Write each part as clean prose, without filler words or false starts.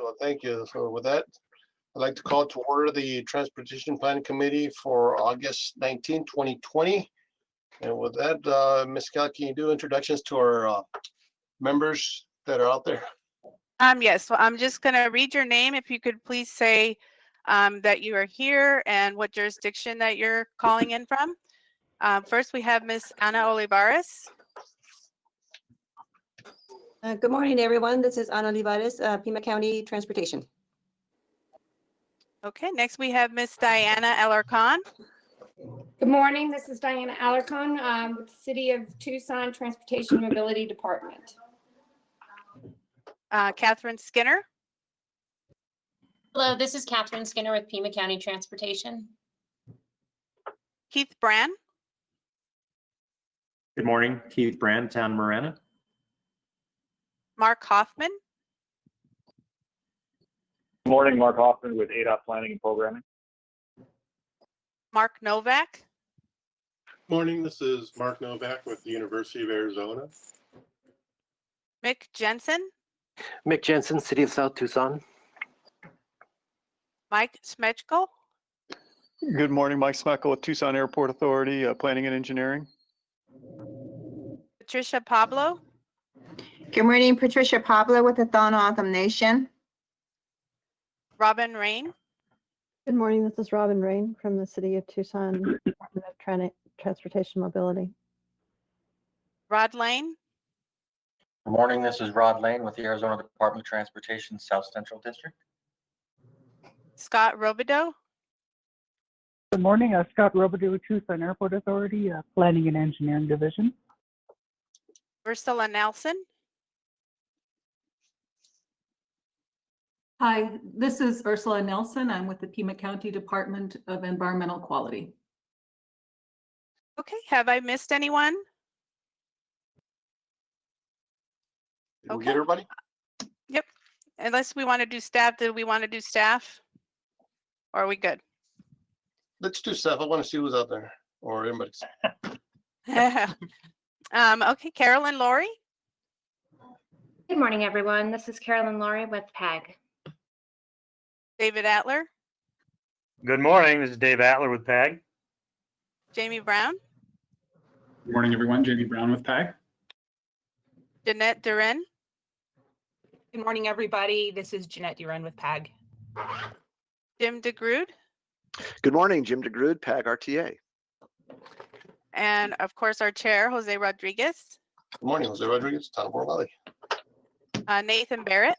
well, thank you. So with that, I'd like to call to order the Transportation Planning Committee for August 19, 2020. And with that, Ms. Kelly, can you do introductions to our members that are out there? Yes, so I'm just going to read your name. If you could please say that you are here and what jurisdiction that you're calling in from. First, we have Ms. Ana Olivares. Good morning, everyone. This is Ana Olivares, Pima County Transportation. Okay, next we have Ms. Diana Alarcon. Good morning. This is Diana Alarcon with the City of Tucson Transportation Mobility Department. Catherine Skinner. Hello, this is Catherine Skinner with Pima County Transportation. Keith Brand. Good morning, Keith Brand, Town Marana. Mark Hoffman. Good morning, Mark Hoffman with ADOT Planning and Programming. Mark Novak. Morning, this is Mark Novak with the University of Arizona. Mick Jensen. Mick Jensen, City of South Tucson. Mike Smechko. Good morning, Mike Smechko with Tucson Airport Authority, Planning and Engineering. Patricia Pablo. Good morning, Patricia Pablo with the Thon Nation. Robin Rain. Good morning, this is Robin Rain from the City of Tucson Department of Transportation Mobility. Rod Lane. Good morning, this is Rod Lane with the Arizona Department of Transportation South Central District. Scott Robideau. Good morning, Scott Robideau with Tucson Airport Authority, Planning and Engineering Division. Ursula Nelson. Hi, this is Ursula Nelson. I'm with the Pima County Department of Environmental Quality. Okay, have I missed anyone? Did we get everybody? Yep. Unless we want to do staff, do we want to do staff? Or are we good? Let's do staff. I want to see who's out there or anybody. Okay, Carolyn Laurie. Good morning, everyone. This is Carolyn Laurie with PAG. David Atler. Good morning. This is Dave Atler with PAG. Jamie Brown. Good morning, everyone. Jamie Brown with PAG. Jeanette Durin. Good morning, everybody. This is Jeanette Durin with PAG. Jim DeGrood. Good morning, Jim DeGrood, PAG RTA. And of course, our chair, Jose Rodriguez. Good morning, Jose Rodriguez, Town of Oro Valley. Nathan Barrett.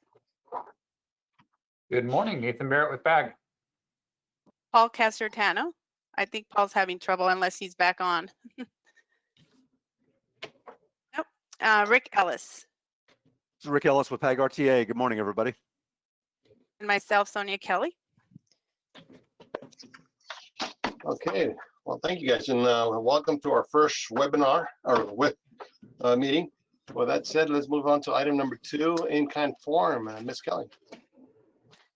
Good morning, Nathan Barrett with PAG. Paul Casertano. I think Paul's having trouble unless he's back on. Nope. Rick Ellis. This is Rick Ellis with PAG RTA. Good morning, everybody. And myself, Sonia Kelly. Okay, well, thank you guys, and welcome to our first webinar or meeting. With that said, let's move on to item number 2, in-kind form. Ms. Kelly.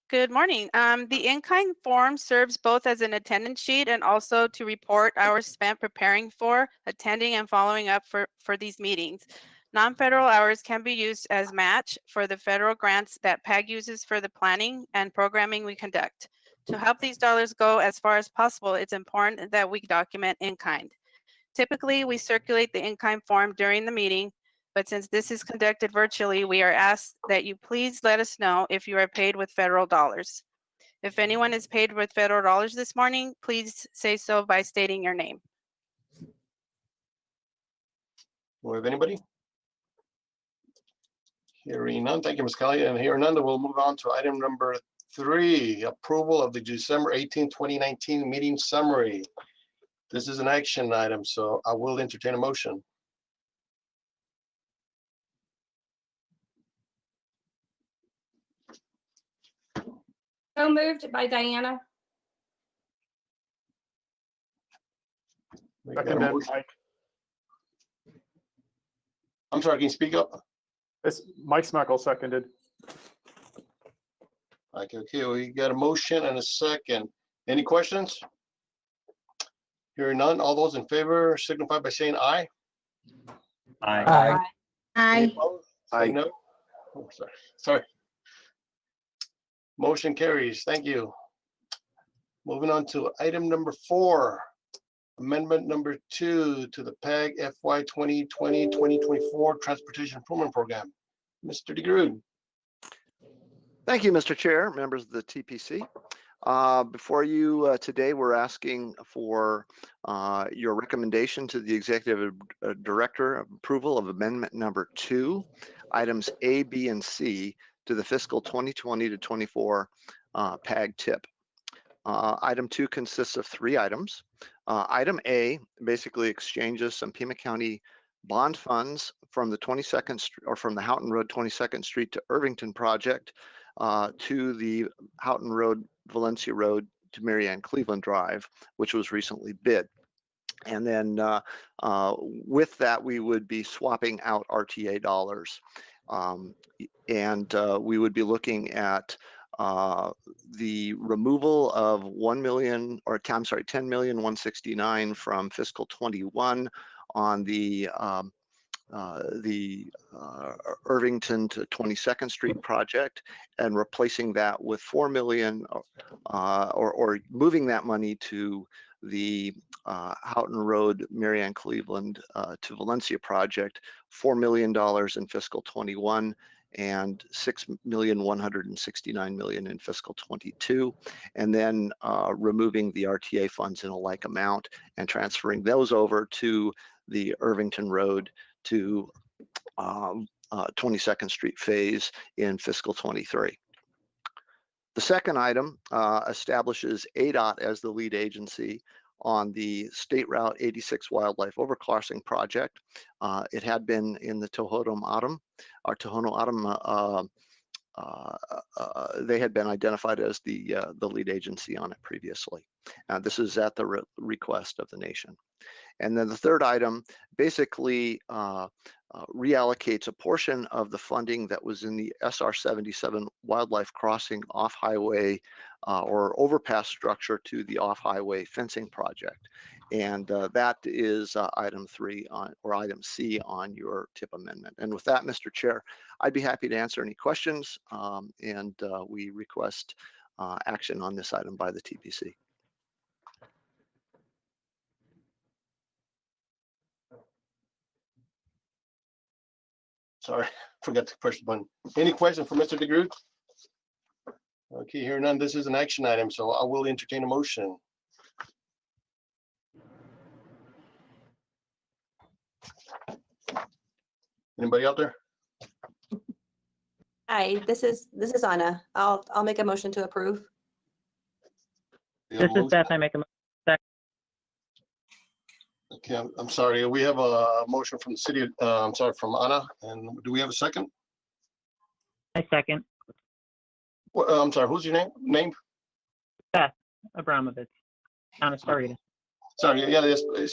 Good morning. The in-kind form serves both as an attendance sheet and also to report hours spent preparing for, attending, and following up for these meetings. Non-federal hours can be used as match for the federal grants that PAG uses for the planning and programming we conduct. To help these dollars go as far as possible, it's important that we document in-kind. Typically, we circulate the in-kind form during the meeting, but since this is conducted virtually, we are asked that you please let us know if you are paid with federal dollars. If anyone is paid with federal dollars this morning, please say so by stating your name. Do we have anybody? Hearing none, thank you, Ms. Kelly. And hearing none, we'll move on to item number 3, approval of the December 18, 2019 meeting summary. This is an action item, so I will entertain a motion. So moved by Diana. Seconded, Mike. I'm sorry, can you speak up? It's Mike Smechko, seconded. Okay, we got a motion and a second. Any questions? Hearing none, all those in favor signify by saying aye. Aye. Aye. Any opposed? Say Aye. no. Oh, sorry. Motion carries. Thank you. Moving on to item number 4, amendment number 2 to the PAG FY 2020-2024 Transportation Improvement Program. Mr. DeGrood. Thank you, Mr. Chair, members of the TPC. Before you today, we're asking for your recommendation to the Executive Director of approval of amendment number 2, items A, B, and C to the fiscal 2020 to 24 PAG TIP. Item 2 consists of 3 items. Item A basically exchanges some Pima County bond funds from the 22nd or from the Houghton Road 22nd Street to Irvington project to the Houghton Road Valencia Road to Marianne Cleveland Drive, which was recently bid. And then with that, we would be swapping out RTA dollars. And we would be looking at the removal of 10,169,000 from fiscal 21 on the Irvington to 22nd Street project, and replacing that with 4 million, or moving that money to the Houghton Road, Marianne Cleveland to Valencia project, $4 million in fiscal 21 and $6,169,000 in fiscal 22, and then removing the RTA funds in a like amount and transferring those over to the Irvington Road to 22nd Street phase in fiscal 23. The second item establishes ADOT as the lead agency on the State Route 86 Wildlife Overcrossing project. It had been in the Tohono O'odham, they had been identified as the lead agency on it previously. This is at the request of the nation. And then the third item basically reallocates a portion of the funding that was in the SR 77 Wildlife Crossing off-highway or overpass structure to the off-highway fencing project. And that is item 3 on, or item C on your TIP amendment. And with that, Mr. Chair, I'd be happy to answer any questions, and we request action on this item by the TPC. Sorry, forgot to push the button. Any questions for Mr. DeGrood? Okay, hearing none, this is an action item, so I will entertain a motion. Anybody out there? Hi, this is Anna. I'll make a motion to approve. This is Beth. I make a motion. Okay, I'm sorry. We have a motion from the city. I'm sorry, from Anna. And do we have a second? I second. Well, I'm sorry. Who's your name? Beth Abramovich. Anna Starita. Sorry. Yeah.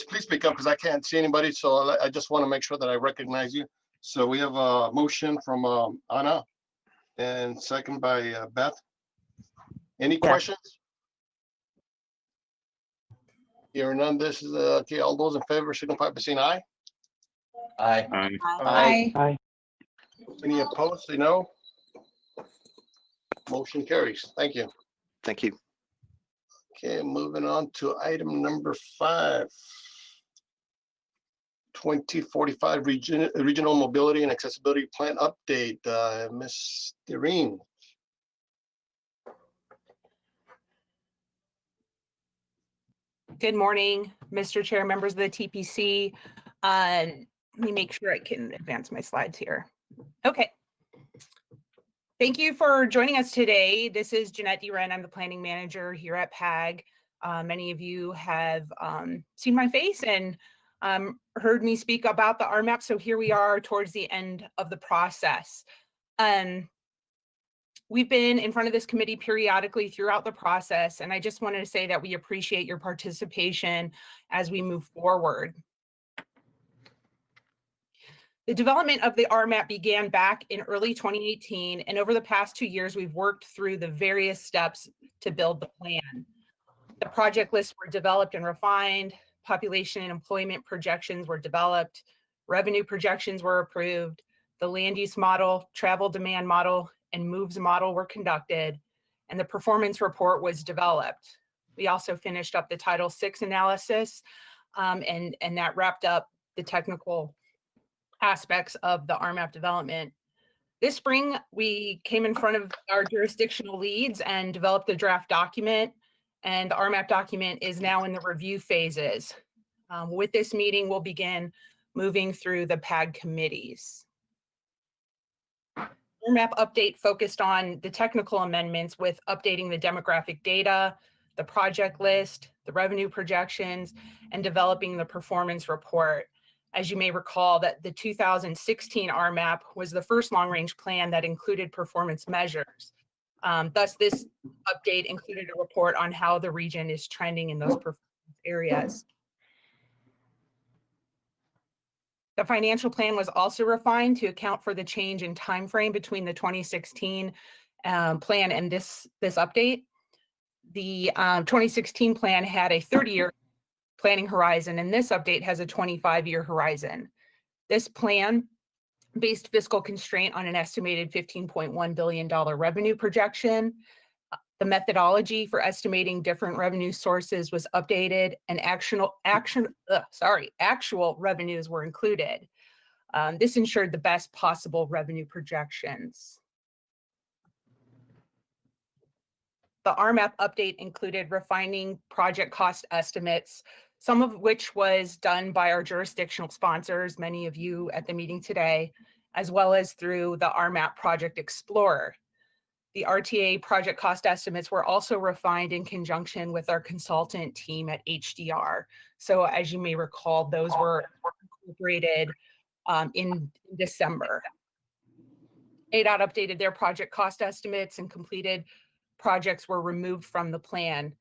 Please speak up because I can't see anybody. So I just want to make sure that I recognize you. So we have a motion from Anna and second by Beth. Any questions? Hearing none, this is okay. All those in favor signify by saying aye. Aye. Aye. Aye. Any opposed? Say no. Motion carries. Thank you. Thank you. Okay, moving on to item number 5. 2045 Regional Mobility and Accessibility Plan Update. Ms. Doreen. Good morning, Mr. Chair, members of the TPC. Let me make sure I can advance my slides here. Okay. Thank you for joining us today. This is Jeanette DeWren. I'm the planning manager here at PAG. Many of you have seen my face and heard me speak about the RMAP. So here we are towards the end of the process. We've been in front of this committee periodically throughout the process, and I just wanted to say that we appreciate your participation as we move forward. The development of the RMAP began back in early 2018, and over the past 2 years, we've worked through the various steps to build the plan. The project lists were developed and refined, population and employment projections were developed, revenue projections were approved, the land use model, travel demand model, and moves model were conducted, and the performance report was developed. We also finished up the Title VI analysis, and that wrapped up the technical aspects of the RMAP development. This spring, we came in front of our jurisdictional leads and developed the draft document, and the RMAP document is now in the review phases. With this meeting, we'll begin moving through the PAG committees. RMAP update focused on the technical amendments with updating the demographic data, the project list, the revenue projections, and developing the performance report. As you may recall, that the 2016 RMAP was the first long-range plan that included performance measures. Thus, this update included a report on how the region is trending in those performance areas. The financial plan was also refined to account for the change in timeframe between the 2016 plan and this update. The 2016 plan had a 30-year planning horizon, and this update has a 25-year horizon. This plan based fiscal constraint on an estimated $15.1 billion revenue projection. The methodology for estimating different revenue sources was updated, and actual revenues were included. This ensured the best possible revenue projections. The RMAP update included refining project cost estimates, some of which was done by our jurisdictional sponsors, many of you at the meeting today, as well as through the RMAP Project Explorer. The RTA project cost estimates were also refined in conjunction with our consultant team at HDR. So as you may recall, those were incorporated in December. ADOT updated their project cost estimates, and completed projects were removed from the plan.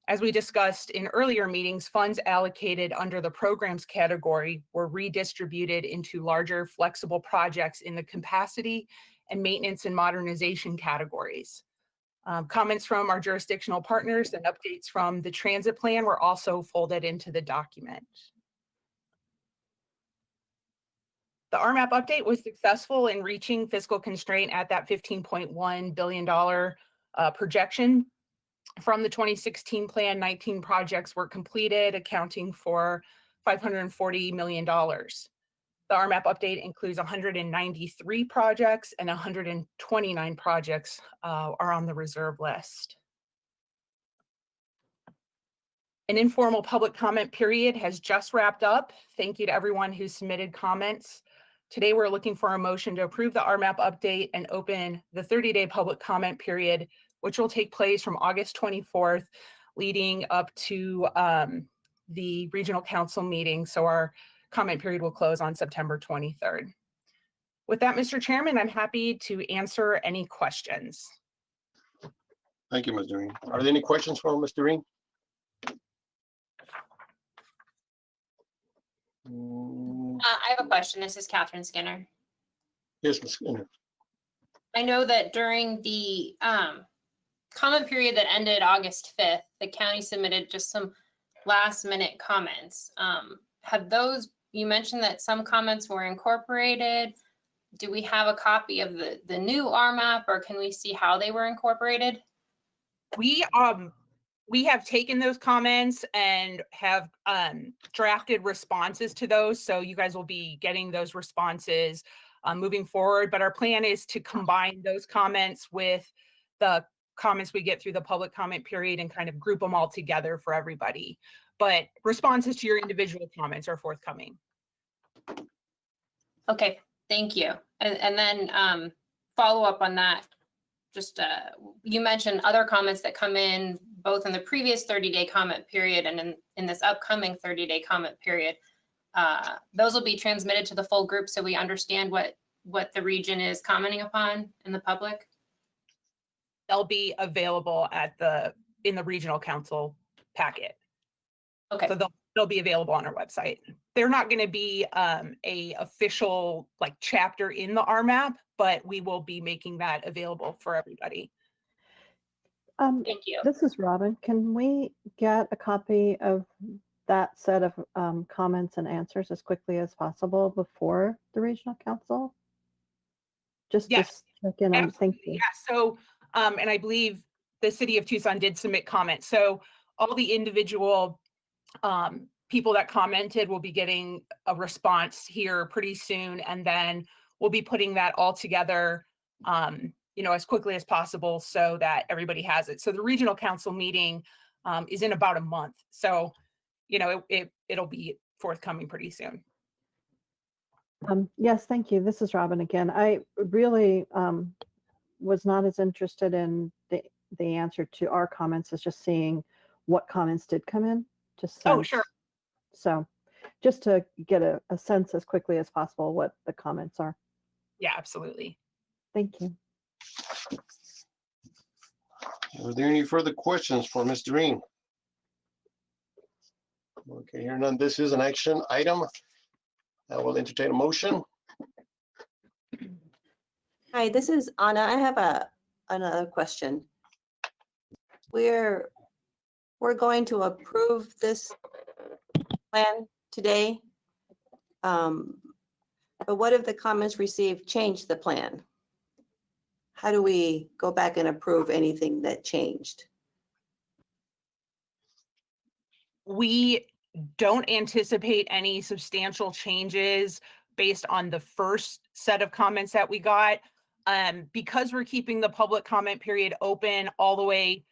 As we discussed in earlier meetings, funds allocated under the programs category were redistributed into larger flexible projects in the capacity and maintenance and modernization categories. Comments from our jurisdictional partners and updates from the transit plan were also folded into the document. The RMAP update was successful in reaching fiscal constraint at that $15.1 billion projection. From the 2016 plan, 19 projects were completed, accounting for $540 million. The RMAP update includes 193 projects, and 129 projects are on the reserve list. An informal public comment period has just wrapped up. Thank you to everyone who submitted comments. Today, we're looking for a motion to approve the RMAP update and open the 30-day public comment period, which will take place from August 24th, leading up to the regional council meeting. So our comment period will close on September 23rd. With that, Mr. Chairman, I'm happy to answer any questions. Thank you, Ms. Doreen. Are there any questions for Ms. Doreen? I have a question. This is Catherine Skinner. Yes, Ms. Skinner. I know that during the comment period that ended August 5th, the county submitted just some last minute comments. Have those, you mentioned that some comments were incorporated. Do we have a copy of the new RMAP, or can we see how they were incorporated? We have taken those comments and have drafted responses to those. So you guys will be getting those responses moving forward. But our plan is to combine those comments with the comments we get through the public comment period and kind of group them all together for everybody. But responses to your individual comments are forthcoming. Okay, thank you. And then follow up on that. Just you mentioned other comments that come in both in the previous 30-day comment period and in this upcoming 30-day comment period. Those will be transmitted to the full group so we understand what the region is commenting upon in the public. They'll be available in the regional council packet. Okay. So they'll be available on our website. They're not going to be a official chapter in the RMAP, but we will be making that available for everybody. Thank you. This is Robin. Can we get a copy of that set of comments and answers as quickly as possible before the regional council? Just Yes, check in on. Thank you. Yeah. So, and I believe the city of Tucson did submit comments. So all the individual people that commented will be getting a response here pretty soon. And then we'll be putting that all together, as quickly as possible so that everybody has it. So the regional council meeting is in about a month. So, it'll be forthcoming pretty soon. Yes, thank you. This is Robin again. I really was not as interested in the answer to our comments as just seeing what comments did come in. Oh, sure. So just to get a sense as quickly as possible what the comments are. Yeah, absolutely. Thank you. Are there any further questions for Ms. Doreen? Okay, hearing none, this is an action item. I will entertain a motion. Hi, this is Anna. I have another question. We're going to approve this plan today. But what if the comments received change the plan? How do we go back and approve anything that changed? We don't anticipate any substantial changes based on the first set of comments that we got. Because we're keeping the public comment period open all the way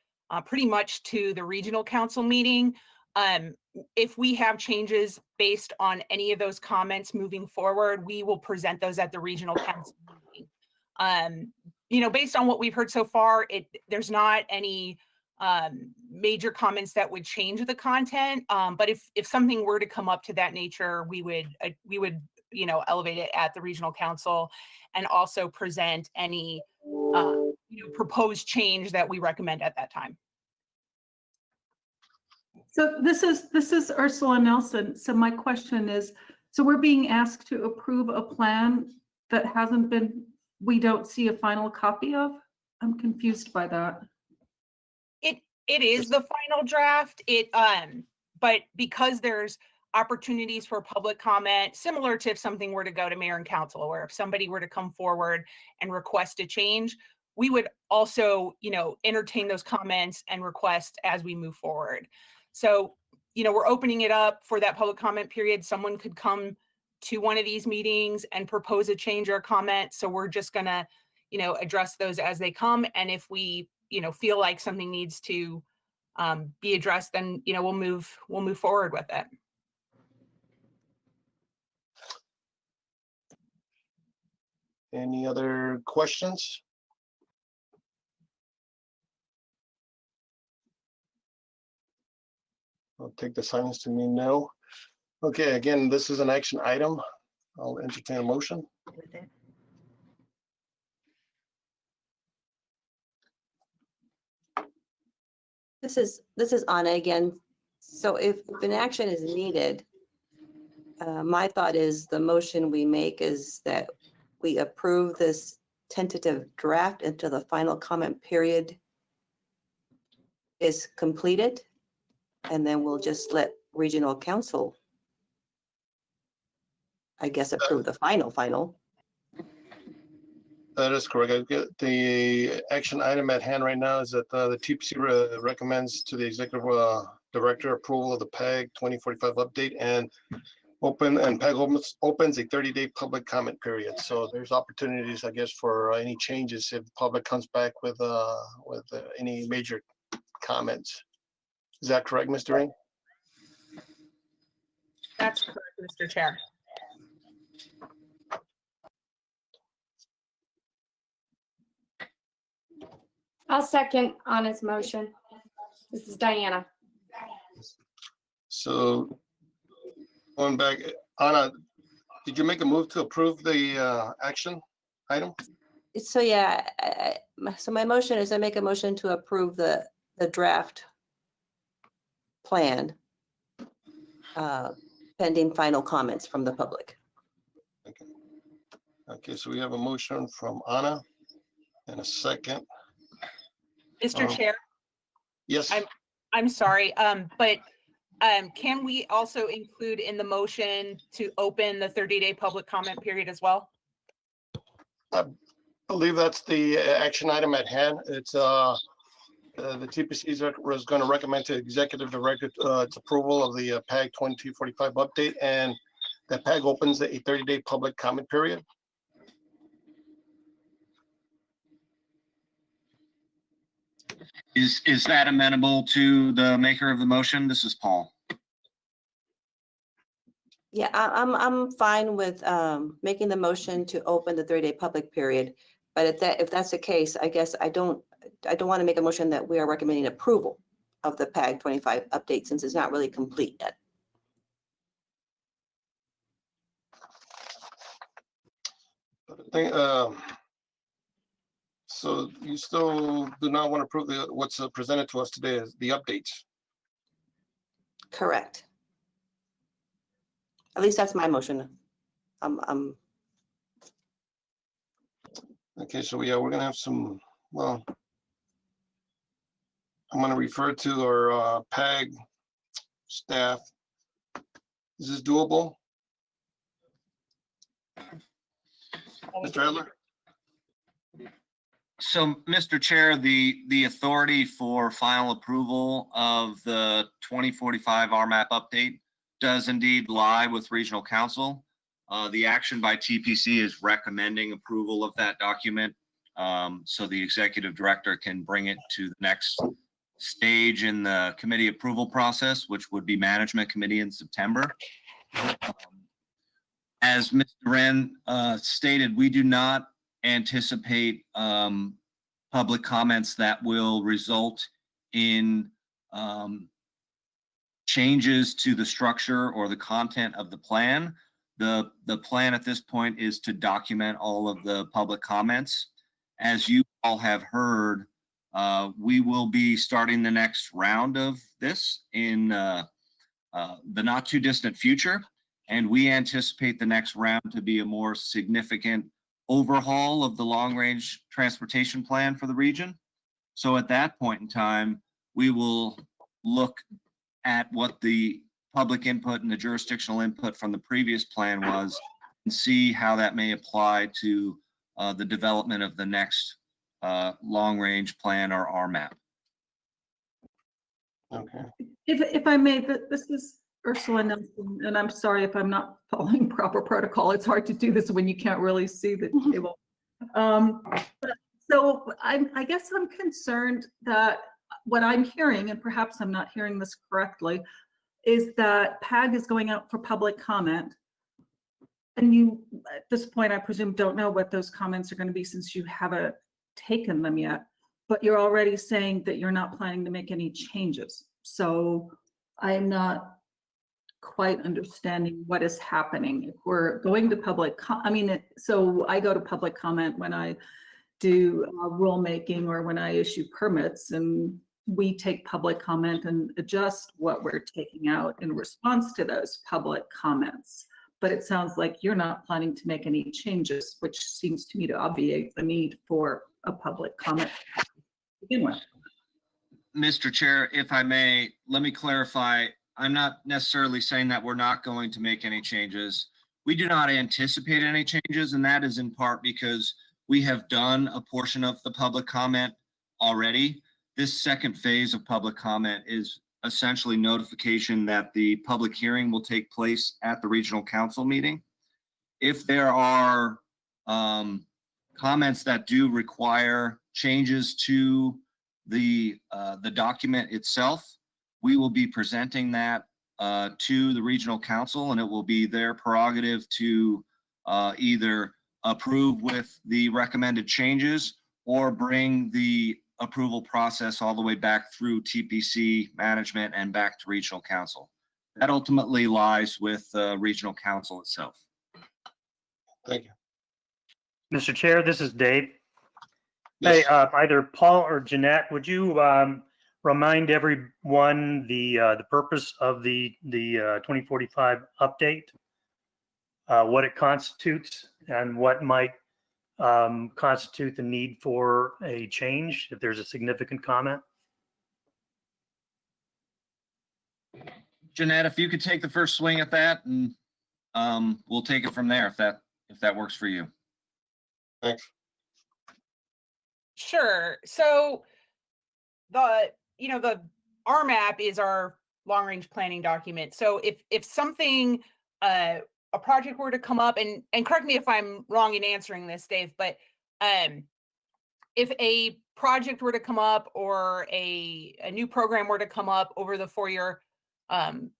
pretty much to the regional council meeting. If we have changes based on any of those comments moving forward, we will present those at the regional council meeting. Based on what we've heard so far, there's not any major comments that would change the content. But if something were to come up to that nature, we would elevate it at the regional council and also present any proposed change that we recommend at that time. So this is Ursula Nelson. So my question is, so we're being asked to approve a plan that we don't see a final copy of? I'm confused by that. It is the final draft. But because there's opportunities for public comment, similar to if something were to go to mayor and council, or if somebody were to come forward and request a change, we would also, entertain those comments and request as we move forward. So, we're opening it up for that public comment period. Someone could come to one of these meetings and propose a change or a comment. So we're just gonna, address those as they come. And if we, feel like something needs to be addressed, then, we'll move forward with it. Any other questions? I'll take the silence to mean no. Okay, again, this is an action item. I'll entertain a motion. This is Anna again. So if an action is needed, my thought is the motion we make is that we approve this tentative draft until the final comment period is completed. And then we'll just let regional council, I guess, approve the final. That is correct. I get the action item at hand right now is that the TPC recommends to the executive director approval of the PAG 2045 update and PAG opens a 30-day public comment period. So there's opportunities, I guess, for any changes if the public comes back with any major comments. Is that correct, Mr. Ring? That's correct, Mr. Chair. I'll second Anna's motion. This is Diana. So going back, Anna, did you make a move to approve the action item? So yeah, so my motion is I make a motion to approve the draft plan pending final comments from the public. Okay, so we have a motion from Anna and a second. Mr. Chair? Yes. I'm sorry, but can we also include in the motion to open the 30-day public comment period as well? I believe that's the action item at hand. It's The TPC was going to recommend to Executive Director its approval of the PAG 2245 update, and that PAG opens a 30-day public comment period. Is that amenable to the maker of the motion? This is Paul. Yeah, I'm fine with making the motion to open the 30-day public period. But if that's the case, I guess I don't want to make a motion that we are recommending approval of the PAG 25 update since it's not really complete yet. So you still do not want to approve what's presented to us today as the updates? Correct. At least that's my motion. Okay, so yeah, we're gonna have some, well, I'm gonna refer to our PAG staff. Is this doable? Mr. Adler? So, Mr. Chair, the authority for final approval of the 2045 RMAP update does indeed lie with Regional Council. The action by TPC is recommending approval of that document, so the Executive Director can bring it to the next stage in the committee approval process, which would be Management Committee in September. As Mr. Wren stated, we do not anticipate public comments that will result in changes to the structure or the content of the plan. The plan at this point is to document all of the public comments. As you all have heard, we will be starting the next round of this in the not too distant future. And we anticipate the next round to be a more significant overhaul of the long-range transportation plan for the region. So at that point in time, we will look at what the public input and the jurisdictional input from the previous plan was and see how that may apply to the development of the next long-range plan or RMAP. Okay. If I may, this is Ursula Nelson, and I'm sorry if I'm not following proper protocol. It's hard to do this when you can't really see the table. So I guess I'm concerned that what I'm hearing, and perhaps I'm not hearing this correctly, is that PAG is going out for public comment. And you, at this point, I presume, don't know what those comments are going to be since you haven't taken them yet. But you're already saying that you're not planning to make any changes. So I'm not quite understanding what is happening. If we're going to public, so I go to public comment when I do rulemaking or when I issue permits, and we take public comment and adjust what we're taking out in response to those public comments. But it sounds like you're not planning to make any changes, which seems to me to obviate the need for a public comment to begin with. Mr. Chair, if I may, let me clarify. I'm not necessarily saying that we're not going to make any changes. We do not anticipate any changes, and that is in part because we have done a portion of the public comment already. This second phase of public comment is essentially notification that the public hearing will take place at the Regional Council meeting. If there are comments that do require changes to the document itself, we will be presenting that to the Regional Council, and it will be their prerogative to either approve with the recommended changes or bring the approval process all the way back through TPC management and back to Regional Council. That ultimately lies with Regional Council itself. Thank you. Mr. Chair, this is Dave. Yes. Hey, either Paul or Jeanette, would you remind everyone the purpose of the 2045 update, what it constitutes, and what might constitute the need for a change if there's a significant comment? Jeanette, if you could take the first swing at that, and we'll take it from there if that works for you. Thanks. Sure. So the RMAP is our long range planning document. So if something, a project were to come up, and correct me if I'm wrong in answering this, Dave, but if a project were to come up or a new program were to come up over the 4-year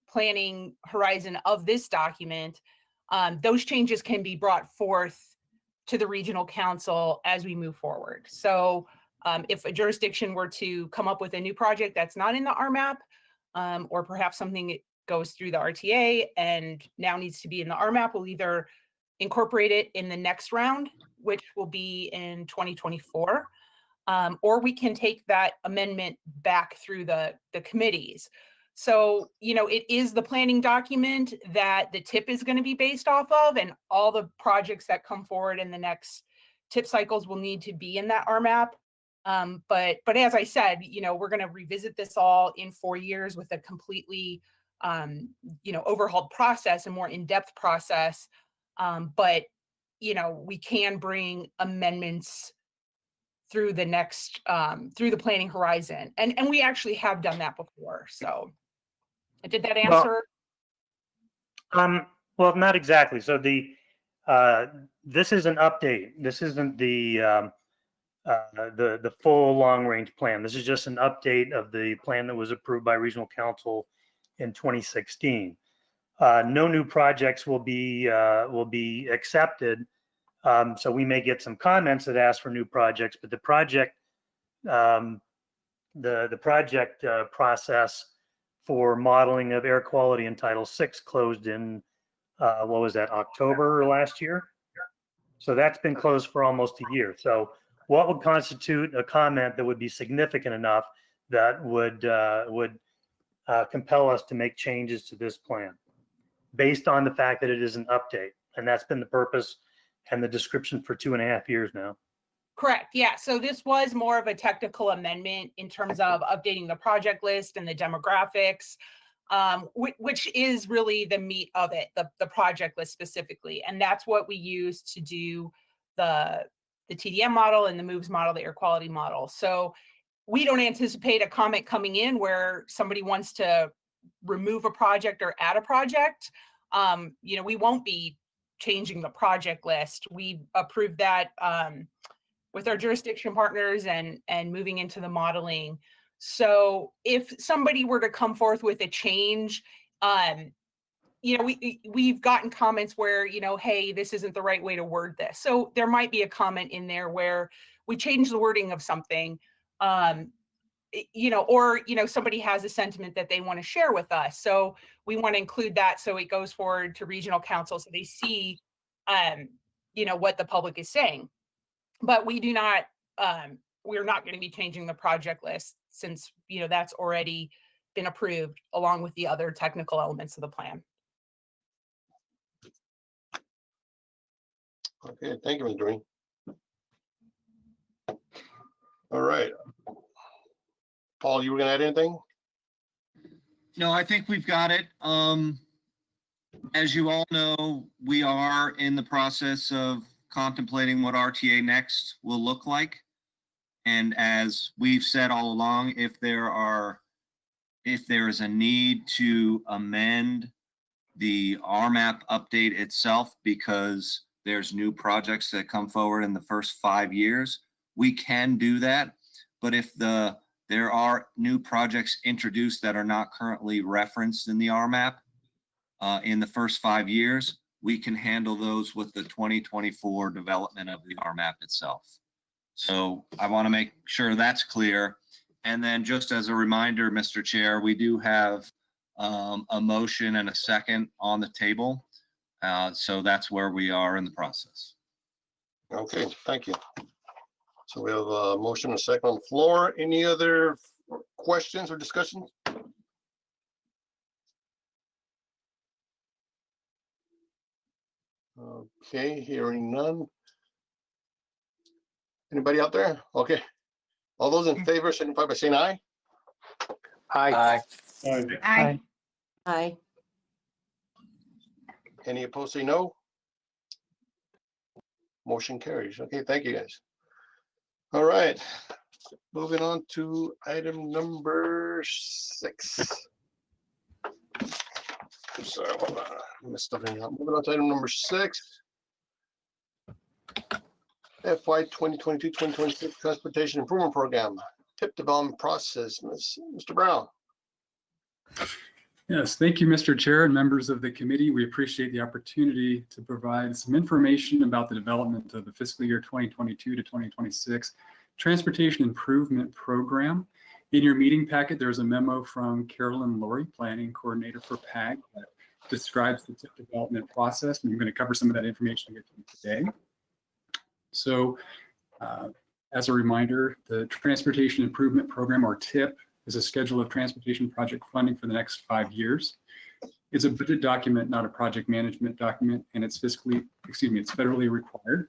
planning horizon of this document, those changes can be brought forth to the regional council as we move forward. So if a jurisdiction were to come up with a new project that's not in the RMAP, or perhaps something that goes through the RTA and now needs to be in the RMAP, we'll either incorporate it in the next round, which will be in 2024, or we can take that amendment back through the committees. So, it is the planning document that the TIP is going to be based off of, and all the projects that come forward in the next TIP cycles will need to be in that RMAP. But as I said, we're going to revisit this all in 4 years with a completely, overhauled process, a more in-depth process. But we can bring amendments through the next, through the planning horizon. And we actually have done that before. So did that answer? Well, not exactly. So this is an update. This isn't the full long range plan. This is just an update of the plan that was approved by regional council in 2016. No new projects will be accepted. So we may get some comments that ask for new projects, but the project process for modeling of air quality in Title VI closed in what was that, October last year? So that's been closed for almost a year. So what would constitute a comment that would be significant enough that would compel us to make changes to this plan based on the fact that it is an update? And that's been the purpose and the description for 2.5 years now. Correct. Yeah. So this was more of a technical amendment in terms of updating the project list and the demographics, which is really the meat of it, the project list specifically. And that's what we use to do the TDM model and the MOVES model, the air quality model. So we don't anticipate a comment coming in where somebody wants to remove a project or add a project. We won't be changing the project list. We approved that with our jurisdiction partners and moving into the modeling. So if somebody were to come forth with a change, we've gotten comments where, hey, this isn't the right way to word this. So there might be a comment in there where we change the wording of something, or somebody has a sentiment that they want to share with us. So we want to include that so it goes forward to regional council so they see, what the public is saying. But we do not, we're not going to be changing the project list since, that's already been approved along with the other technical elements of the plan. Okay, thank you, Ms. Green. All right. Paul, you were going to add anything? No, I think we've got it. As you all know, we are in the process of contemplating what RTA Next will look like. And as we've said all along, if there is a need to amend the RMAP update itself because there's new projects that come forward in the first 5 years, we can do that. But if there are new projects introduced that are not currently referenced in the RMAP in the first 5 years, we can handle those with the 2024 development of the RMAP itself. So I want to make sure that's clear. And then just as a reminder, Mr. Chair, we do have a motion and a second on the table. So that's where we are in the process. Okay, thank you. So we have a motion and a second on the floor. Any other questions or discussions? Okay, hearing none. Anybody out there? Okay. All those in favor signify by saying aye. Aye. Aye. Aye. Any opposed say no. Motion carries. Okay, thank you guys. All right. Moving on to item number 6. Sorry, I missed stuff in here. Moving on to item number 6. FY 2022-2026 Transportation Improvement Program, TIP development process. Mr. Brown. Yes, thank you, Mr. Chair and members of the committee. We appreciate the opportunity to provide some information about the development of the fiscal year 2022 to 2026 Transportation Improvement Program. In your meeting packet, there's a memo from Carolyn Laurie, Planning Coordinator for PAG, that describes the TIP development process, and I'm going to cover some of that information with you today. So, as a reminder, the Transportation Improvement Program, or TIP, is a schedule of transportation project funding for the next 5 years. It's a budget document, not a project management document, and it's it's federally required.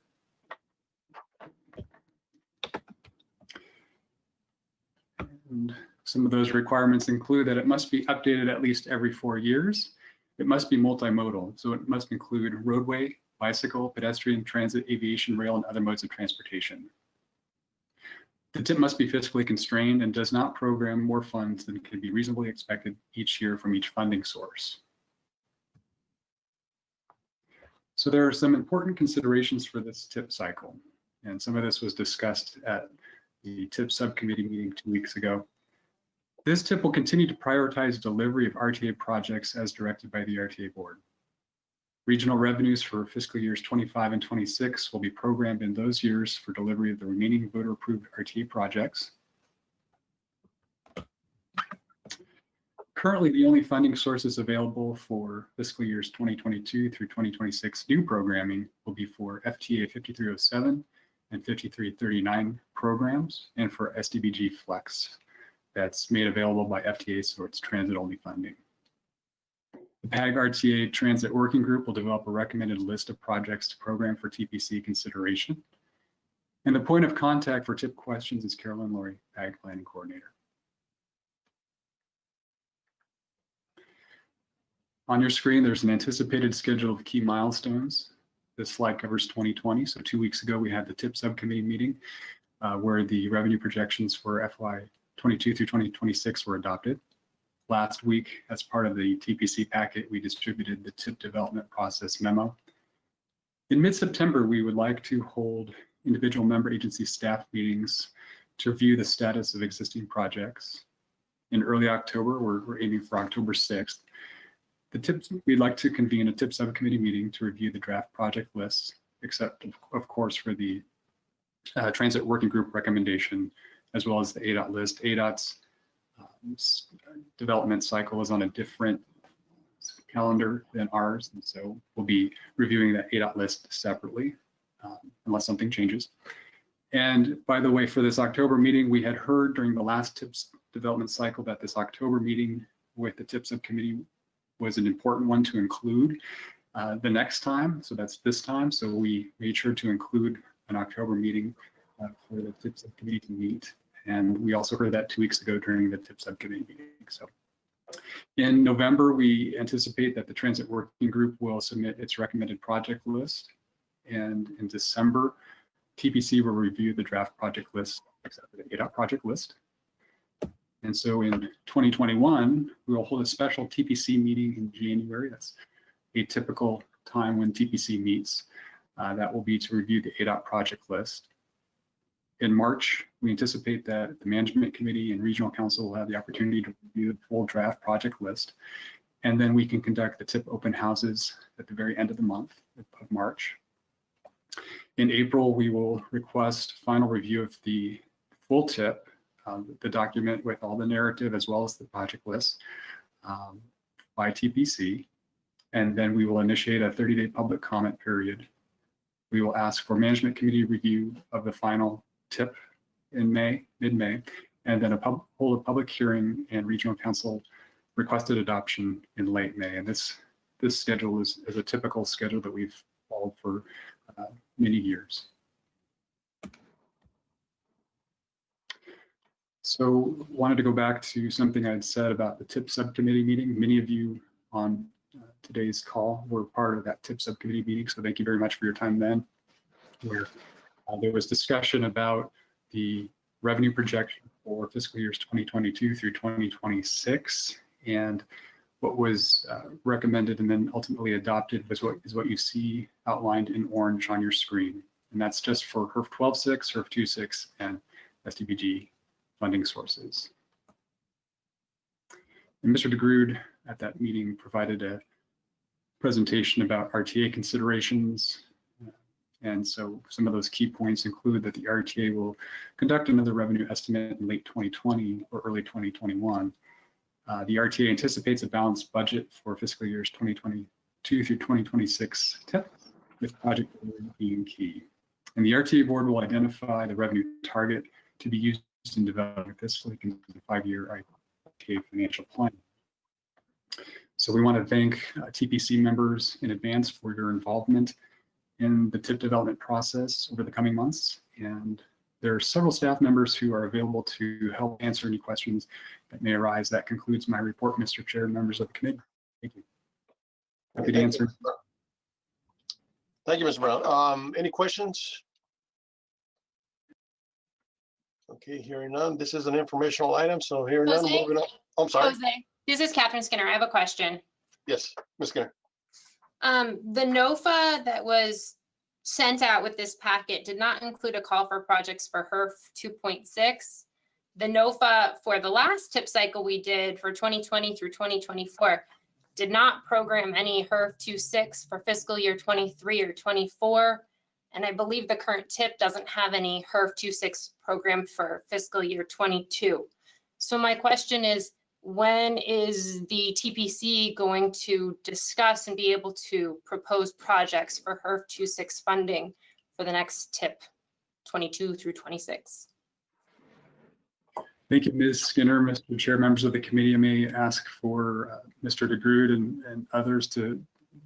And some of those requirements include that it must be updated at least every 4 years. It must be multimodal, so it must include roadway, bicycle, pedestrian, transit, aviation, rail, and other modes of transportation. The TIP must be fiscally constrained and does not program more funds than can be reasonably expected each year from each funding source. So there are some important considerations for this TIP cycle, and some of this was discussed at the TIP subcommittee meeting 2 weeks ago. This TIP will continue to prioritize delivery of RTA projects as directed by the RTA board. Regional revenues for fiscal years 25 and 26 will be programmed in those years for delivery of the remaining voter-approved RTA projects. Currently, the only funding sources available for fiscal years 2022 through 2026 new programming will be for FTA 5307 and 5339 programs, and for SDBG Flex that's made available by FTA, so it's transit-only funding. The PAG RTA Transit Working Group will develop a recommended list of projects to program for TPC consideration. And the point of contact for TIP questions is Carolyn Laurie, PAG Planning Coordinator. On your screen, there's an anticipated schedule of key milestones. This slide covers 2020. So 2 weeks ago, we had the TIP subcommittee meeting where the revenue projections for FY 22 through 2026 were adopted. Last week, as part of the TPC packet, we distributed the TIP development process memo. In mid-September, we would like to hold individual member agency staff meetings to review the status of existing projects. In early October, we're aiming for October 6th. We'd like to convene a TIP subcommittee meeting to review the draft project lists, except of course for the Transit Working Group recommendation, as well as the ADOT list. ADOT's development cycle is on a different calendar than ours, and so we'll be reviewing that ADOT list separately unless something changes. And by the way, for this October meeting, we had heard during the last TIPS development cycle that this October meeting with the TIP subcommittee was an important one to include the next time. So that's this time. So we made sure to include an October meeting for the TIP subcommittee to meet. And we also heard that 2 weeks ago during the TIP subcommittee meeting. So in November, we anticipate that the Transit Working Group will submit its recommended project list. And in December, TPC will review the draft project list, except for the ADOT project list. And so in 2021, we will hold a special TPC meeting in January. That's a typical time when TPC meets. That will be to review the ADOT project list. In March, we anticipate that the Management Committee and Regional Council will have the opportunity to review the full draft project list. And then we can conduct the TIP open houses at the very end of the month of March. In April, we will request final review of the full TIP, the document with all the narrative as well as the project list by TPC. And then we will initiate a 30-day public comment period. We will ask for Management Committee review of the final TIP in May, mid-May, and then hold a public hearing and Regional Council requested adoption in late May. And this schedule is a typical schedule that we've followed for many years. So wanted to go back to something I'd said about the TIP subcommittee meeting. Many of you on today's call were part of that TIP subcommittee meeting, so thank you very much for your time then, where there was discussion about the revenue projection for fiscal years 2022 through 2026. And what was recommended and then ultimately adopted is what you see outlined in orange on your screen. And that's just for HERF 12.6, HERF 2.6, and SDBG funding sources. And Mr. DeGrood at that meeting provided a presentation about RTA considerations. And so some of those key points include that the RTA will conduct another revenue estimate in late 2020 or early 2021. The RTA anticipates a balanced budget for fiscal years 2022 through 2026 TIP, with project being key. And the RTA board will identify the revenue target to be used in developing fiscally consistent 5-year RTA financial plan. So we want to thank TPC members in advance for your involvement in the TIP development process over the coming months. And there are several staff members who are available to help answer any questions that may arise. That concludes my report, Mr. Chair and members of the committee. Thank you. Happy to answer. Thank you, Mr. Brown. Any questions? Okay, hearing none. This is an informational item, so hearing none, Jose? moving on. Oh, I'm sorry. Jose, this is Catherine Skinner. I have a question. Yes, Ms. Skinner. The NOFA that was sent out with this packet did not include a call for projects for HERF 2.6. The NOFA for the last TIP cycle we did for 2020 through 2024 did not program any HERF 2.6 for fiscal year 23 or 24. And I believe the current TIP doesn't have any HERF 2.6 programmed for fiscal year 22. So my question is, when is the TPC going to discuss and be able to propose projects for HERF 2.6 funding for the next TIP 22 through 26? Thank you, Ms. Skinner. Mr. Chair, members of the committee, I may ask for Mr. DeGrood and others to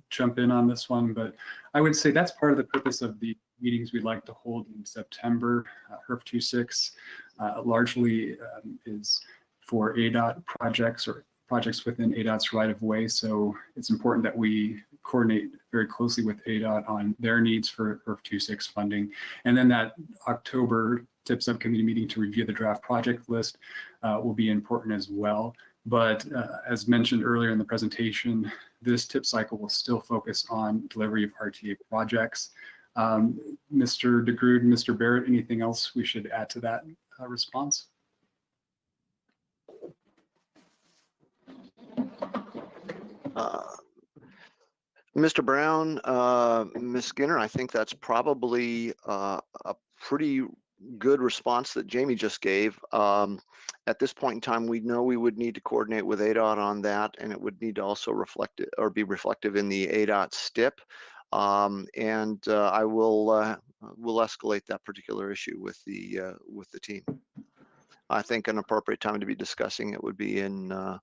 jump in on this one, but I would say that's part of the purpose of the meetings we'd like to hold in September. HERF 2.6 largely is for ADOT projects or projects within ADOT's right of way. So it's important that we coordinate very closely with ADOT on their needs for HERF 2.6 funding. And then that October TIP subcommittee meeting to review the draft project list will be important as well. But as mentioned earlier in the presentation, this TIP cycle will still focus on delivery of RTA projects. Mr. DeGrood, Mr. Barrett, anything else we should add to that response? Mr. Brown, Ms. Skinner, I think that's probably a pretty good response that Jamie just gave. At this point in time, we know we would need to coordinate with ADOT on that, and it would need to also reflect it or be reflective in the ADOT STIP. I will escalate that particular issue with the team. I think an appropriate time to be discussing it would be in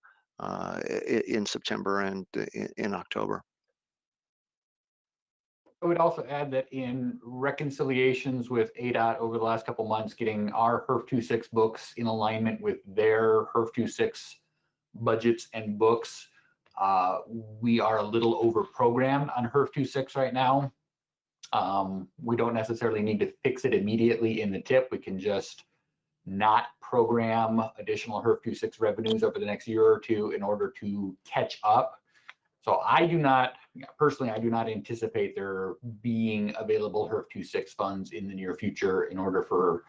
September and in October. I would also add that in reconciliations with ADOT over the last couple months, getting our HERF 2.6 books in alignment with their HERF 2.6 budgets and books, we are a little over programmed on HERF 2.6 right now. We don't necessarily need to fix it immediately in the TIP. We can just not program additional HERF 2.6 revenues over the next year or two in order to catch up. So I do not, personally, I do not anticipate there being available HERF 2.6 funds in the near future in order for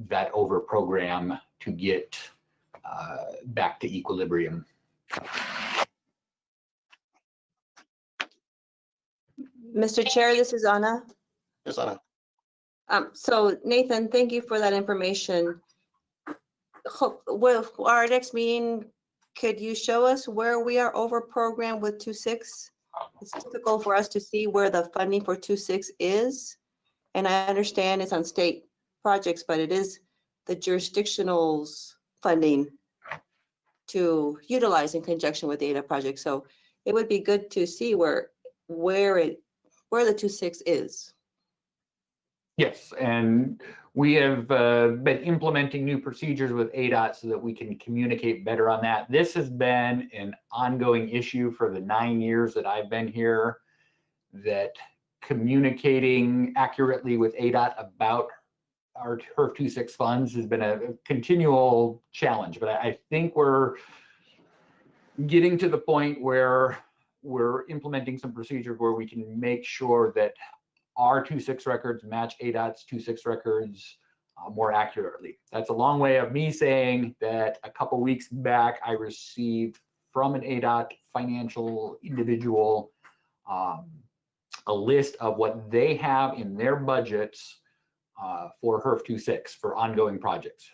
that over program to get back to equilibrium. Mr. Chair, this is Anna. Yes, Anna. So Nathan, thank you for that information. With our next meeting, could you show us where we are over programmed with 2.6? It's difficult for us to see where the funding for 2.6 is. And I understand it's on state projects, but it is the jurisdictional's funding to utilize in conjunction with the ADA project. So it would be good to see where the 2.6 is. Yes, and we have been implementing new procedures with ADOT so that we can communicate better on that. This has been an ongoing issue for the 9 years that I've been here, that communicating accurately with ADOT about our HERF 26 funds has been a continual challenge, but I think we're getting to the point where we're implementing some procedures where we can make sure that our 26 records match ADOT's 26 records more accurately. That's a long way of me saying that a couple weeks back, I received from an ADOT financial individual a list of what they have in their budgets for HERF 26 for ongoing projects.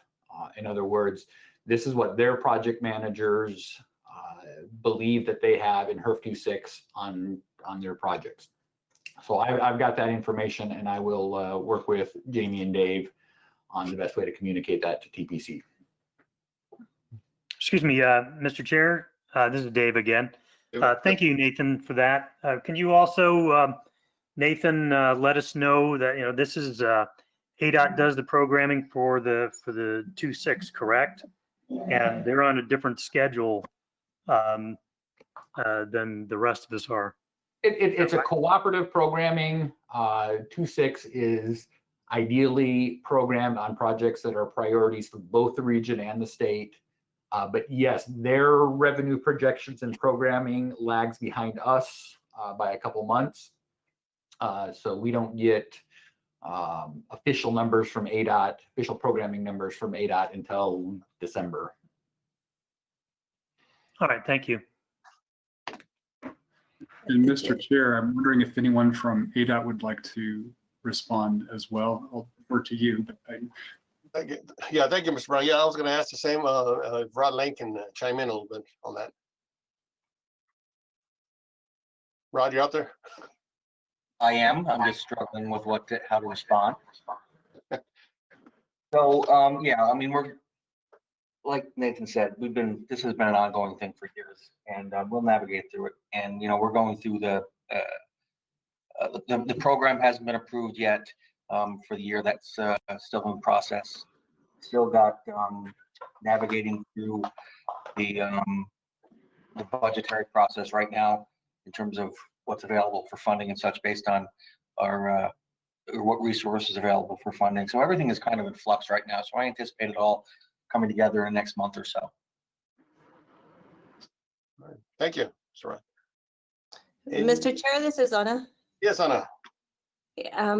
In other words, this is what their project managers believe that they have in HERF 26 on their projects. So I've got that information, and I will work with Jamie and Dave on the best way to communicate that to TPC. Excuse me, Mr. Chair, this is Dave again. Thank you, Nathan, for that. Can you also, Nathan, let us know that, this is ADOT does the programming for the 2.6, correct? And they're on a different schedule than the rest of us are. It's a cooperative programming. 2.6 is ideally programmed on projects that are priorities for both the region and the state. But yes, their revenue projections and programming lags behind us by a couple months. So we don't get official numbers from ADOT, official programming numbers from ADOT until December. All right, thank you. And Mr. Chair, I'm wondering if anyone from ADOT would like to respond as well. I'll defer to you. But Yeah, thank you, Mr. Brown. Yeah, I was going to ask the same. If Rod Lane can chime in a little bit on that. Rod, you out there? I am. I'm just struggling with how to respond. So, yeah, I mean, we're, like Nathan said, this has been an ongoing thing for years, and we'll navigate through it. And, we're going through the program hasn't been approved yet for the year. That's still in process. Still got navigating through the budgetary process right now in terms of what's available for funding and such based on our what resources available for funding. So everything is kind of in flux right now. So I anticipate it all coming together in the next month or so. All right. Thank you, Mr. Rod. Mr. Chair, this is Anna. Yes, Anna.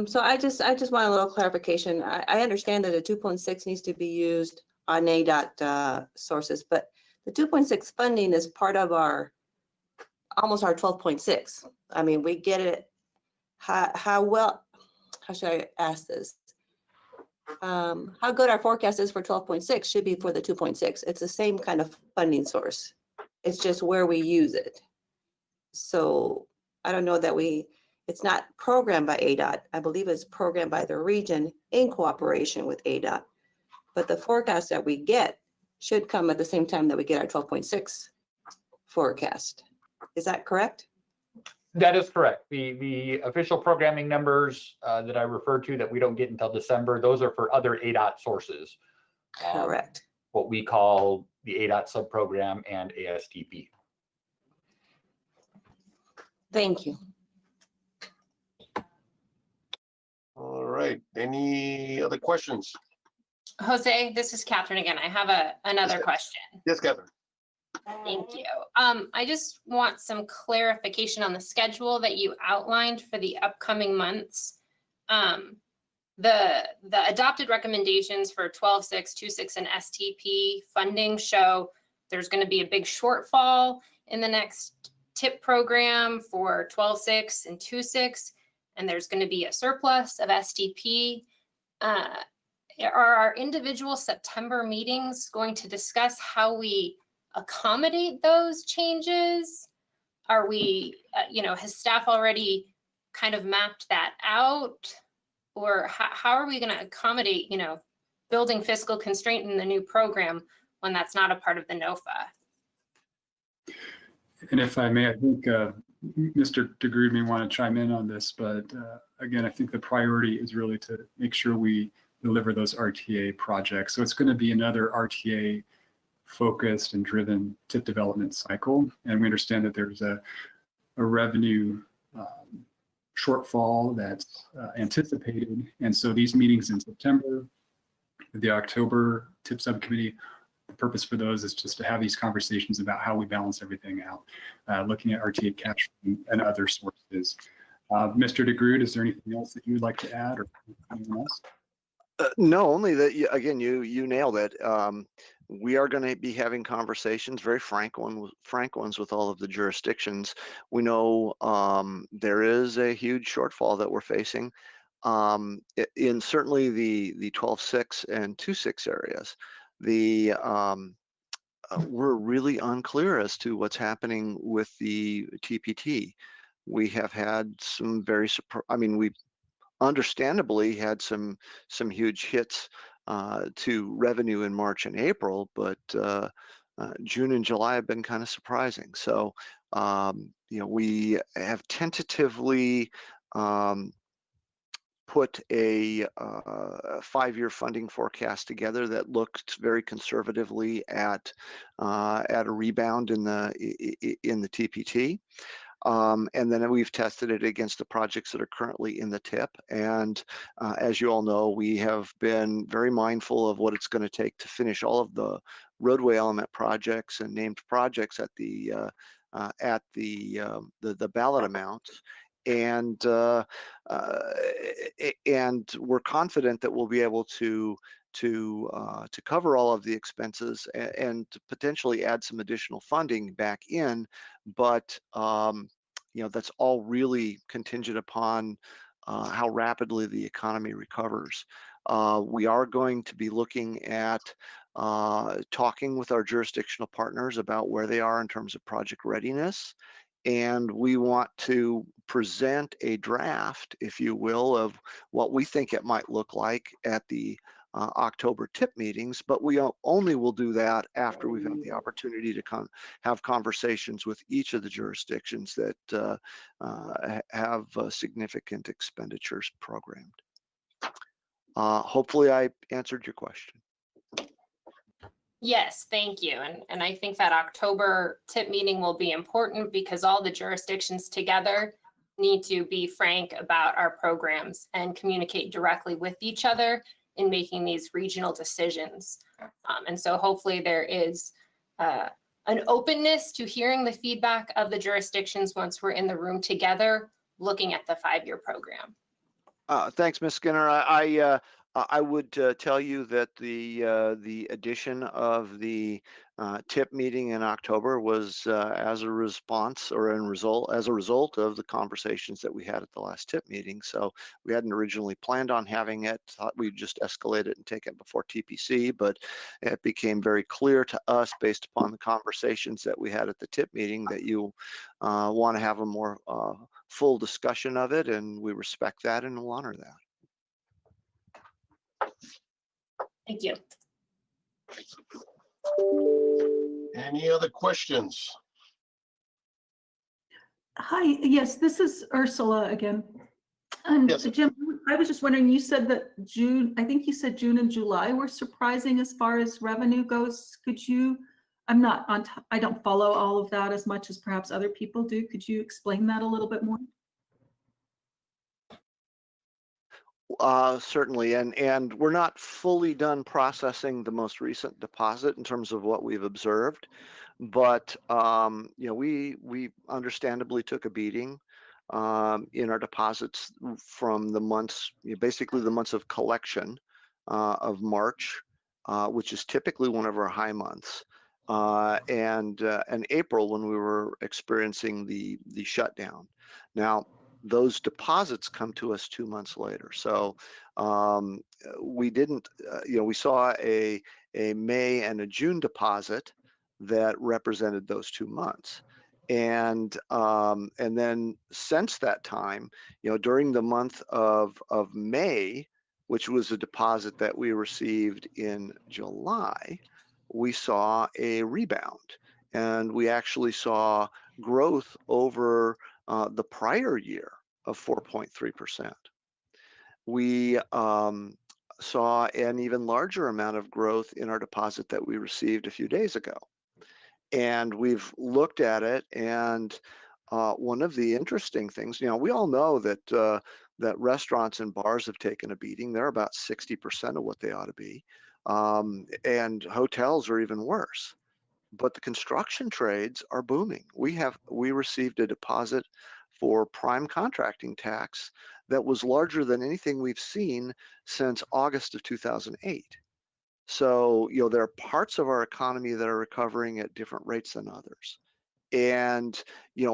So I just want a little clarification. I understand that the 2.6 needs to be used on ADOT sources, but the 2.6 funding is part of almost our 12.6. I mean, we get it. How should I ask this? How good our forecast is for 12.6 should be for the 2.6. It's the same kind of funding source. It's just where we use it. So I don't know that it's not programmed by ADOT. I believe it's programmed by the region in cooperation with ADOT. But the forecast that we get should come at the same time that we get our 12.6 forecast. Is that correct? That is correct. The official programming numbers that I referred to that we don't get until December, those are for other ADOT sources. Correct. What we call the ADOT subprogram and ASTP. Thank you. All right. Any other questions? Jose, this is Catherine again. I have another question. Yes, Catherine. Thank you. I just want some clarification on the schedule that you outlined for the upcoming months. The adopted recommendations for 12.6, 2.6, and STP funding show there's going to be a big shortfall in the next TIP program for 12.6 and 2.6, and there's going to be a surplus of STP. Are our individual September meetings going to discuss how we accommodate those changes? Are we, has staff already kind of mapped that out? Or how are we going to accommodate, building fiscal constraint in the new program when that's not a part of the NOFA? And if I may, I think Mr. DeGrood may want to chime in on this, but again, I think the priority is really to make sure we deliver those RTA projects. So it's going to be another RTA focused and driven TIP development cycle. And we understand that there's a revenue shortfall that's anticipated. And so these meetings in September The October TIP subcommittee, the purpose for those is just to have these conversations about how we balance everything out, looking at RTA cash and other sources. Mr. DeGroot, is there anything else that you would like to add, or anyone else? No, only that again, you nailed it. We are going to be having conversations, very frank ones with all of the jurisdictions. We know there is a huge shortfall that we're facing in certainly the 12.6 and 2.6 areas. We're really unclear as to what's happening with the TPT. We have had some very, we understandably had some huge hits to revenue in March and April, but June and July have been kind of surprising. So, we have tentatively put a 5-year funding forecast together that looked very conservatively at a rebound in the TPT. And then we've tested it against the projects that are currently in the TIP. And as you all know, we have been very mindful of what it's going to take to finish all of the roadway element projects and named projects at the ballot amounts. And we're confident that we'll be able to cover all of the expenses and to potentially add some additional funding back in, but that's all really contingent upon how rapidly the economy recovers. We are going to be looking at talking with our jurisdictional partners about where they are in terms of project readiness. And we want to present a draft, if you will, of what we think it might look like at the October TIP meetings, but we only will do that after we've had the opportunity to have conversations with each of the jurisdictions that have significant expenditures programmed. Hopefully I answered your question. Yes, thank you. And I think that October TIP meeting will be important because all the jurisdictions together need to be frank about our programs and communicate directly with each other in making these regional decisions. And so hopefully there is an openness to hearing the feedback of the jurisdictions once we're in the room together, looking at the 5-year program. Thanks, Ms. Skinner. I would tell you that the addition of the TIP meeting in October was as a response or as a result of the conversations that we had at the last TIP meeting. So we hadn't originally planned on having it. Thought we'd just escalate it and take it before TPC, but it became very clear to us based upon the conversations that we had at the TIP meeting that you want to have a more full discussion of it, and we respect that and we'll honor that. Thank you. Any other questions? Hi, yes, this is Ursula again. And Yes. Jim, I was just wondering, you said that I think you said June and July were surprising as far as revenue goes. Could you, I don't follow all of that as much as perhaps other people do. Could you explain that a little bit more? Certainly, and we're not fully done processing the most recent deposit in terms of what we've observed, but we understandably took a beating in our deposits from the months, basically the months of collection of March, which is typically one of our high months, and April when we were experiencing the shutdown. Now, those deposits come to us 2 months later. So we didn't, we saw a May and a June deposit that represented those 2 months. And then since that time, during the month of May, which was a deposit that we received in July, we saw a rebound. And we actually saw growth over the prior year of 4.3%. We saw an even larger amount of growth in our deposit that we received a few days ago. And we've looked at it, and one of the interesting things, we all know that that restaurants and bars have taken a beating. They're about 60% of what they ought to be. And hotels are even worse. But the construction trades are booming. We received a deposit for prime contracting tax that was larger than anything we've seen since August of 2008. So, there are parts of our economy that are recovering at different rates than others. And,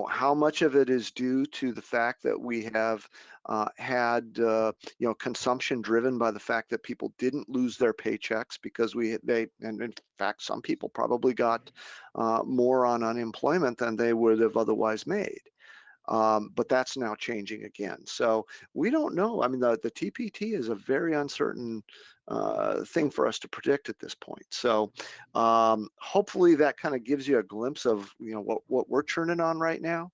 how much of it is due to the fact that we have had, consumption driven by the fact that people didn't lose their paychecks because and in fact, some people probably got more on unemployment than they would have otherwise made. But that's now changing again. So we don't know. I mean, the TPT is a very uncertain thing for us to predict at this point. So hopefully that kind of gives you a glimpse of what we're churning on right now.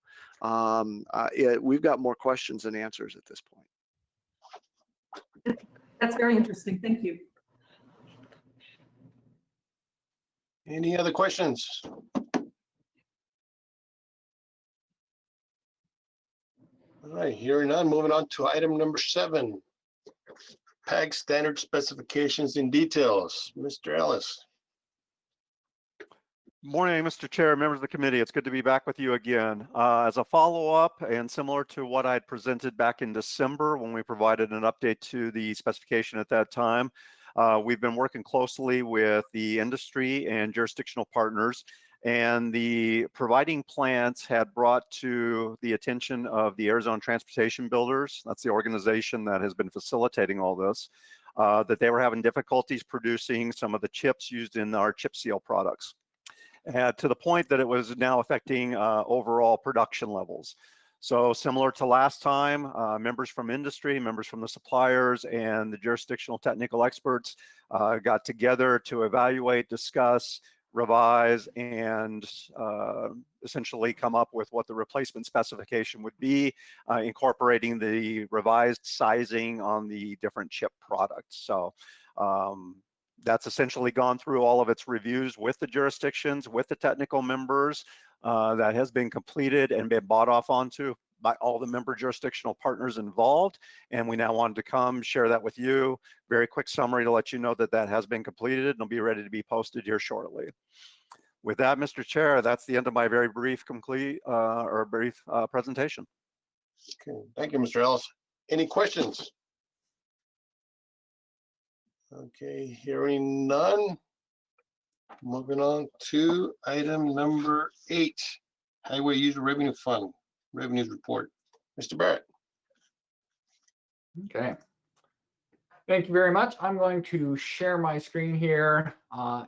We've got more questions than answers at this point. That's very interesting. Thank you. Any other questions? All right, hearing none, moving on to item number 7. PAG standard specifications and details. Mr. Ellis. Morning, Mr. Chair, members of the committee. It's good to be back with you again. As a follow-up and similar to what I had presented back in December when we provided an update to the specification at that time, we've been working closely with the industry and jurisdictional partners, and the providing plants had brought to the attention of the Arizona Transportation Builders, that's the organization that has been facilitating all this, that they were having difficulties producing some of the chips used in our chip seal products, to the point that it was now affecting overall production levels. So similar to last time, members from industry, members from the suppliers, and the jurisdictional technical experts got together to evaluate, discuss, revise, and essentially come up with what the replacement specification would be, incorporating the revised sizing on the different chip products. So that's essentially gone through all of its reviews with the jurisdictions, with the technical members. That has been completed and been bought off onto by all the member jurisdictional partners involved. And we now wanted to come share that with you. Very quick summary to let you know that that has been completed and will be ready to be posted here shortly. With that, Mr. Chair, that's the end of my very brief presentation. Okay, thank you, Mr. Ellis. Any questions? Okay, hearing none. Moving on to item number 8, Highway User Revenue Fund Revenues Report. Mr. Barrett. Okay. Thank you very much. I'm going to share my screen here.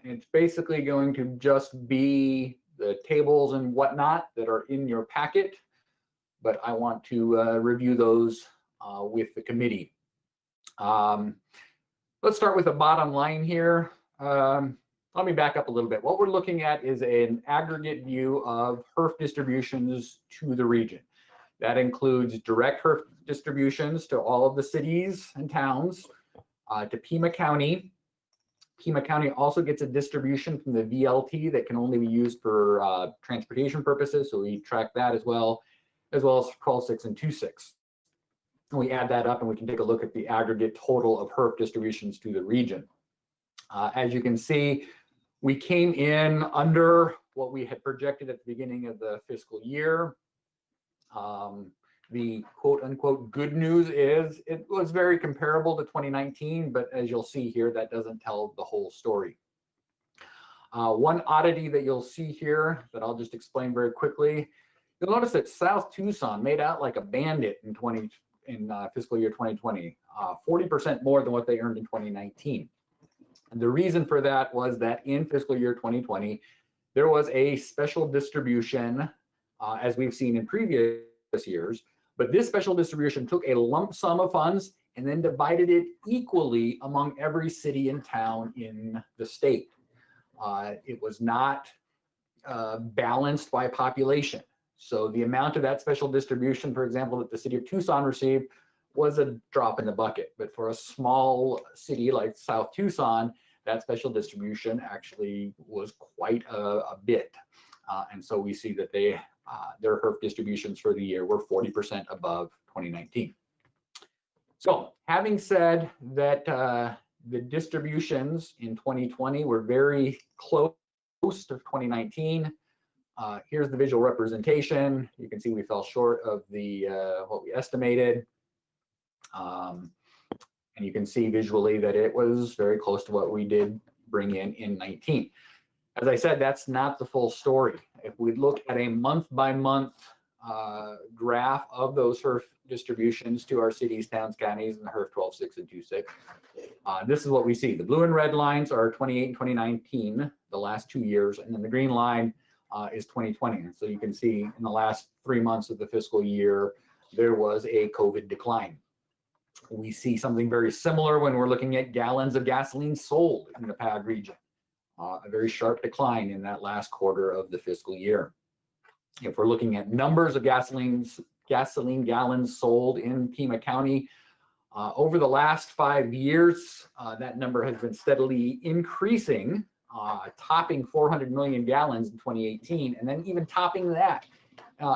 It's basically going to just be the tables and whatnot that are in your packet, but I want to review those with the committee. Let's start with the bottom line here. Let me back up a little bit. What we're looking at is an aggregate view of HERF distributions to the region. That includes direct HERF distributions to all of the cities and towns, to Pima County. Pima County also gets a distribution from the VLT that can only be used for transportation purposes, so we track that as well as 12.6 and 2.6. And we add that up and we can take a look at the aggregate total of HERF distributions to the region. As you can see, we came in under what we had projected at the beginning of the fiscal year. The quote unquote good news is it was very comparable to 2019, but as you'll see here, that doesn't tell the whole story. One oddity that you'll see here that I'll just explain very quickly, you'll notice that South Tucson made out like a bandit in fiscal year 2020, 40% more than what they earned in 2019. And the reason for that was that in fiscal year 2020, there was a special distribution, as we've seen in previous years, but this special distribution took a lump sum of funds and then divided it equally among every city and town in the state. It was not balanced by population. So the amount of that special distribution, for example, that the city of Tucson received was a drop in the bucket. But for a small city like South Tucson, that special distribution actually was quite a bit. And so we see that their HERF distributions for the year were 40% above 2019. So having said that, the distributions in 2020 were very close to 2019. Here's the visual representation. You can see we fell short of the what we estimated. And you can see visually that it was very close to what we did bring in 19. As I said, that's not the full story. If we look at a month-by-month graph of those HERF distributions to our cities, towns, counties, and the HERF 12.6 and 2.6, this is what we see. The blue and red lines are 28 and 2019, the last 2 years, and then the green line is 2020. And so you can see in the last 3 months of the fiscal year, there was a COVID decline. We see something very similar when we're looking at gallons of gasoline sold in the PAG region. A very sharp decline in that last quarter of the fiscal year. If we're looking at numbers of gasoline gallons sold in Pima County, over the last 5 years, that number has been steadily increasing, topping 400 million gallons in 2018, and then even topping that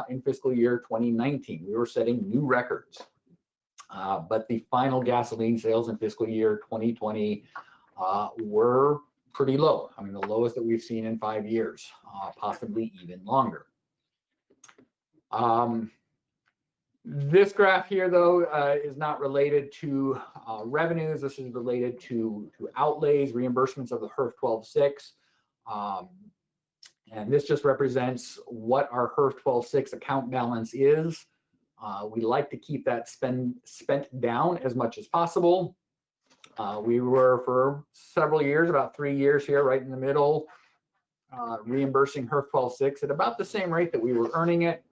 in fiscal year 2019. We were setting new records. But the final gasoline sales in fiscal year 2020 were pretty low. I mean, the lowest that we've seen in 5 years, possibly even longer. This graph here, though, is not related to revenues. This is related to outlays, reimbursements of the HERF 12.6. And this just represents what our HERF 12.6 account balance is. We like to keep that spent down as much as possible. We were for several years, about 3 years here, right in the middle, reimbursing HERF 12.6 at about the same rate that we were earning it.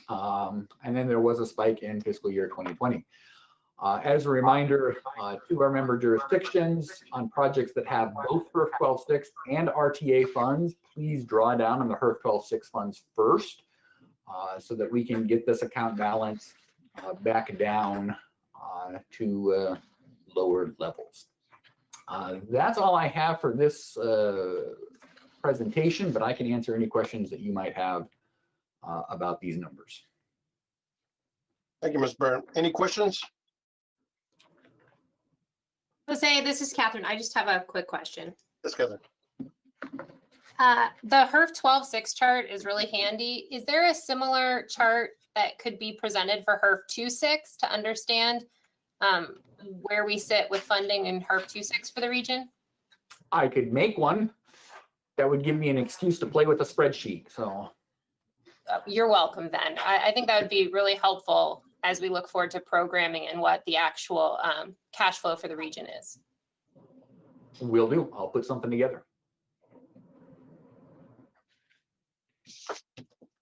And then there was a spike in fiscal year 2020. As a reminder, to our member jurisdictions, on projects that have both HERF 12.6 and RTA funds, please draw down on the HERF 12.6 funds first, so that we can get this account balance back down to lower levels. That's all I have for this presentation, but I can answer any questions that you might have about these numbers. Thank you, Ms. Byrne. Any questions? Jose, this is Catherine. I just have a quick question. Yes, Catherine. The HERF 12.6 chart is really handy. Is there a similar chart that could be presented for HERF 2.6 to understand where we sit with funding in HERF 2.6 for the region? I could make one. That would give me an excuse to play with a spreadsheet. So you're welcome then. I think that would be really helpful as we look forward to programming and what the actual cash flow for the region is. Will do. I'll put something together.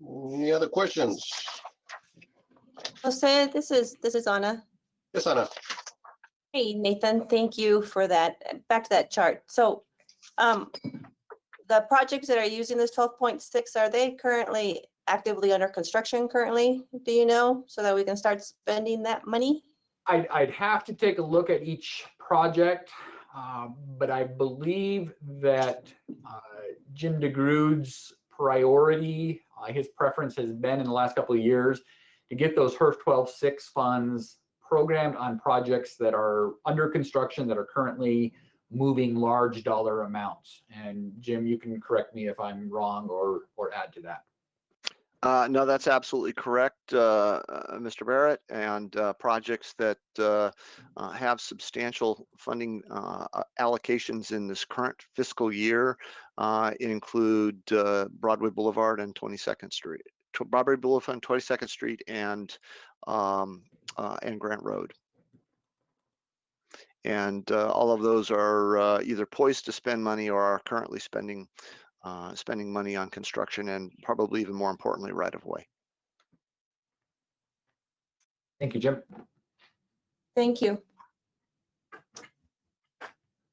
Any other questions? Jose, this is Anna. Yes, Anna. Hey, Nathan, thank you for that. Back to that chart. So the projects that are using this 12.6, are they currently actively under construction currently? Do you know, so that we can start spending that money? I'd have to take a look at each project, but I believe that Jim DeGrood's priority, his preference has been in the last couple of years to get those HERF 12.6 funds programmed on projects that are under construction, that are currently moving large dollar amounts. And Jim, you can correct me if I'm wrong or add to that. No, that's absolutely correct, Mr. Barrett. And projects that have substantial funding allocations in this current fiscal year include Broadway Boulevard and 22nd Street, Broadway Boulevard and 22nd Street, and Grant Road. And all of those are either poised to spend money or are currently spending money on construction, and probably even more importantly, right of way. Thank you, Jim. Thank you.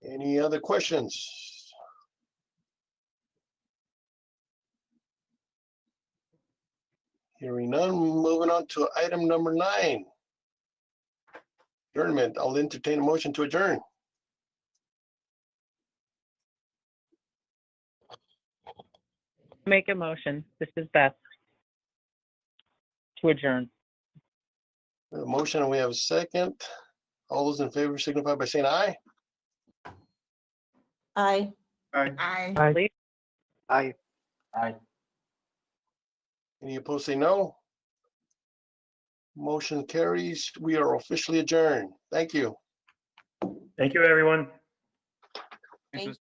Any other questions? Hearing none, moving on to item number 9. Adjournment. I'll entertain a motion to adjourn. Make a motion. This is Beth. To adjourn. We have a motion and we have a second. All those in favor signify by saying aye. Aye. Aye. Aye. Aye. Any opposed, say no. Motion carries. We are officially adjourned. Thank you. Thank you, everyone. Thank